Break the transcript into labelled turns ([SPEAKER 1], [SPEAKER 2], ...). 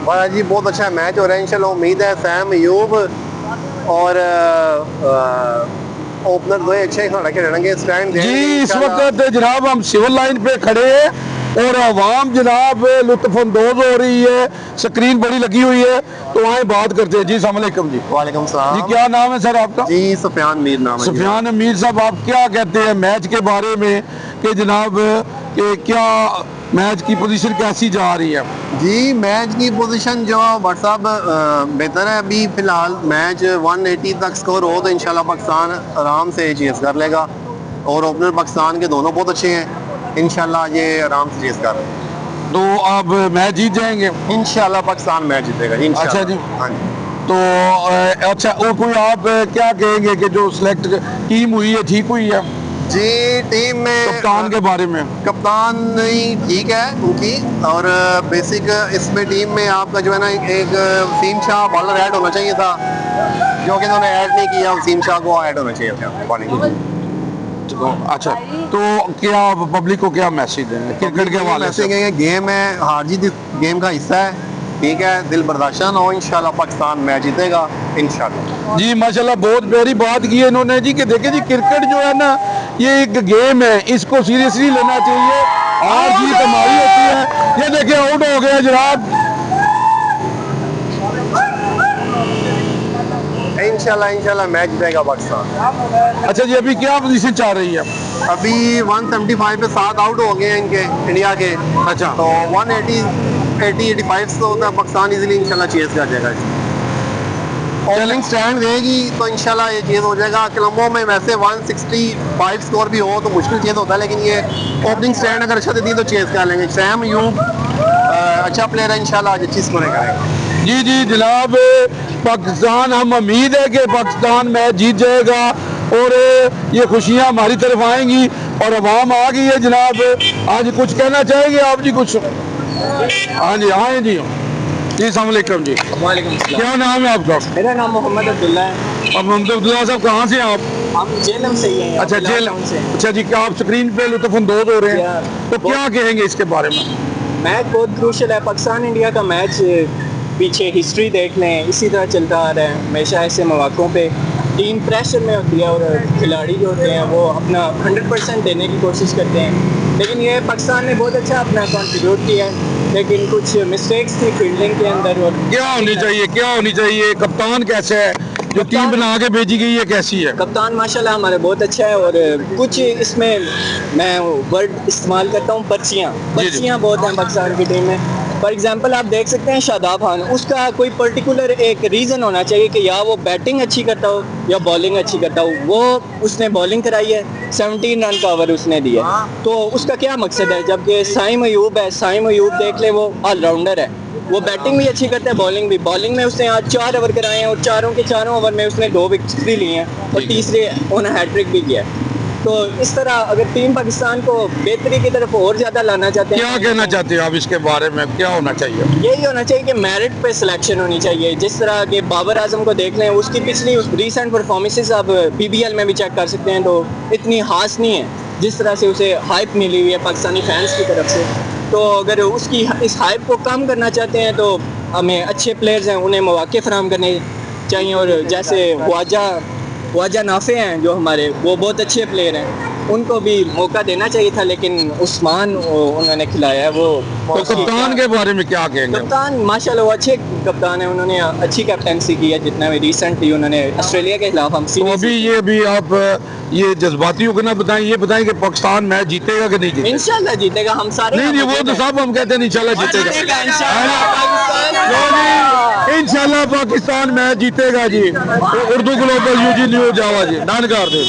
[SPEAKER 1] बड़ा जी बहुत अच्छा मैच हो रहा है इंशाल्लाह। उम्मीद है सैम अयूब और ओपनर दो अच्छे खेलेंगे। स्टैंड
[SPEAKER 2] जी इस वक्त जनाब हम सिविल लाइन पे खड़े हैं और आवाम जनाब लुत्फानंदोज हो रही है, स्क्रीन बड़ी लगी हुई है, तो आए बात करते हैं। जी अस्सलाम वालेकुम जी।
[SPEAKER 1] वालेकुम सलाम
[SPEAKER 2] जी क्या नाम है सर आपका?
[SPEAKER 1] जी सुफियान मीर नाम है।
[SPEAKER 2] सुफियान मीर साहब, आप क्या कहते हैं मैच के बारे में कि जनाब कि क्या मैच की पोजीशन कैसी जा रही है?
[SPEAKER 1] जी मैच की पोजीशन जो व्हाट्सअप बेहतर है। अभी फिलहाल मैच 180 तक स्कोर हो तो इंशाल्लाह पाकिस्तान आराम से चेस कर लेगा और ओपनर पाकिस्तान के दोनों बहुत अच्छे हैं। इंशाल्लाह ये आराम से चेस कर
[SPEAKER 2] तो आप मैच जीत जाएंगे
[SPEAKER 1] इंशाल्लाह। पाकिस्तान मैच जीतेगा इंशाल्लाह।
[SPEAKER 2] अच्छा जी।
[SPEAKER 1] हाँ जी।
[SPEAKER 2] तो अच्छा और कोई आप क्या कहेंगे कि जो सिलेक्ट टीम हुई है ठीक हुई है?
[SPEAKER 1] जी टीम में
[SPEAKER 2] कप्तान के बारे में
[SPEAKER 1] कप्तान ही ठीक है उनकी और बेसिक इसमें टीम में आपका जो है ना एक वसीम शाह बॉलर ऐड होना चाहिए था, जो कि उन्होंने ऐड नहीं किया। वसीम शाह को ऐड होना चाहिए था बॉलिंग।
[SPEAKER 2] अच्छा तो क्या पब्लिक को क्या मैसेज देंगे क्रिकेट के हवाले से?
[SPEAKER 1] गेम है, हार जीत गेम का हिस्सा है, ठीक है। दिल बर्दाश्त ना हो, इंशाल्लाह पाकिस्तान मैच जीतेगा इंशाल्लाह।
[SPEAKER 2] जी माशाल्लाह बहुत प्यारी बात की है इन्होंने जी कि देखिए जी क्रिकेट जो है ना ये एक गेम है, इसको सीरियसली लेना चाहिए। हार जीत हमारी होती है। ये देखिए आउट हो गया जनाब।
[SPEAKER 1] इंशाल्लाह मैच जीतेगा पाकिस्तान।
[SPEAKER 2] अच्छा जी अभी क्या पोजीशन चाह रही है?
[SPEAKER 1] अभी 175 पे 7 आउट हो गए हैं इनके इंडिया के।
[SPEAKER 2] अच्छा
[SPEAKER 1] तो 180-85 तो पाकिस्तान इजीली इंशाल्लाह चेस कर जाएगा। ओपनिंग स्टैंड रहेगी तो इंशाल्लाह ये चेज हो जाएगा। कोलंबो में वैसे 165 स्कोर भी हो तो मुश्किल चेज होता है, लेकिन ये ओपनिंग स्टैंड अगर अच्छा देती है तो चेज कर लेंगे। सैम अयूब अच्छा प्लेयर है, इंशाल्लाह आज अच्छी स्कोरिंग करेगा।
[SPEAKER 2] जी जी जनाब पाकिस्तान, हम उम्मीद है कि पाकिस्तान मैच जीत जाएगा और ये खुशियां हमारी तरफ आएंगी और अवाम आ गई है जनाब। आज कुछ कहना चाहेंगे आप जी? कुछ हाँ जी आए जी। जी अस्सलाम वालेकुम जी।
[SPEAKER 3] वालेकुम सलाम।
[SPEAKER 2] क्या नाम है आपका?
[SPEAKER 3] मेरा नाम मोहम्मद अब्दुल्ला है।
[SPEAKER 2] अब मोहम्मद अब्दुल्ला साहब कहाँ से हैं आप?
[SPEAKER 3] हम जेलम से ही हैं।
[SPEAKER 2] अच्छा जेलम से। अच्छा जी क्या आप स्क्रीन पे लुत्फानंदोज हो रहे हैं, तो क्या कहेंगे इसके बारे में?
[SPEAKER 3] मैच बहुत क्रूशल है। पाकिस्तान इंडिया का मैच पीछे हिस्ट्री देख लें, इसी तरह चलता आ रहा है। हमेशा ऐसे मौक़ों पे टीम प्रेशर में होती है और खिलाड़ी जो होते हैं वो अपना 100% देने की कोशिश करते हैं, लेकिन ये पाकिस्तान ने बहुत अच्छा अपना कंट्रीब्यूट किया है, लेकिन कुछ मिस्टेक्स थी फील्डिंग के अंदर। और
[SPEAKER 2] क्या होनी चाहिए, क्या होनी चाहिए? कप्तान कैसे है जो टीम बना के भेजी गई है, कैसी है?
[SPEAKER 3] कप्तान माशाल्लाह हमारे बहुत अच्छा है और कुछ इसमें मैं वर्ड इस्तेमाल करता हूँ, पर्चियाँ बहुत हैं पाकिस्तान की टीम में। फॉर एग्जांपल आप देख सकते हैं शादाब खान, उसका कोई पर्टिकुलर एक रीज़न होना चाहिए कि या वो बैटिंग अच्छी करता हो या बॉलिंग अच्छी करता हो। वो उसने बॉलिंग कराई है, 17 रन का ओवर उसने दिया, तो उसका क्या मकसद है? जबकि साइम अयूब है, साइम अयूब देख ले वो ऑलराउंडर है, वो बैटिंग भी अच्छी करता है, बॉलिंग भी। बॉलिंग में उसने आज 4 ओवर कराए हैं और चारों के चारों ओवर में उसने 2 विकेट्स भी लिए हैं और तीसरे उन्हें हैट्रिक भी किया है। तो इस तरह अगर टीम पाकिस्तान को बेहतरी की तरफ और ज़्यादा लाना चाहते हैं,
[SPEAKER 2] क्या कहना चाहते हो आप इसके बारे में? क्या होना चाहिए?
[SPEAKER 3] यही होना चाहिए कि मेरिट पे सिलेक्शन होनी चाहिए। जिस तरह के बाबर आजम को देख लें, उसकी पिछली रीसेंट परफॉर्मेंसेस आप PBL में भी चेक कर सकते हैं, तो इतनी खास नहीं है जिस तरह से उसे हाइप मिली हुई है पाकिस्तानी फैंस की तरफ से। तो अगर उसकी इस हाइप को कम करना चाहते हैं तो हमें अच्छे प्लेयर्स हैं उन्हें मौके फराहम करने चाहिए। और जैसे ख्वाजा नाफे हैं जो हमारे, वो बहुत अच्छे प्लेयर हैं, उनको भी मौका देना चाहिए था, लेकिन उस्मान उन्होंने खिलाया है। वो
[SPEAKER 2] तो कप्तान के बारे में क्या कहेंगे?
[SPEAKER 3] कप्तान माशाल्लाह वो अच्छे कप्तान है, उन्होंने अच्छी कैप्टनसी की है। जितना भी रिसेंटली उन्होंने ऑस्ट्रेलिया के खिलाफ हम
[SPEAKER 2] तो अभी आप ये जज्बाती होकर ना बताएं, ये बताएं कि पाकिस्तान मैच जीतेगा कि नहीं जीतेगा?
[SPEAKER 3] इंशाल्लाह जीतेगा। हम सारे
[SPEAKER 2] नहीं वो तो सब हम कहते हैं इंशाल्लाह जीतेगा। इंशाल्लाह पाकिस्तान मैच जीतेगा जी। तो उर्दू ग्लोबल UG न्यूज़ जावा जी डन कर दे।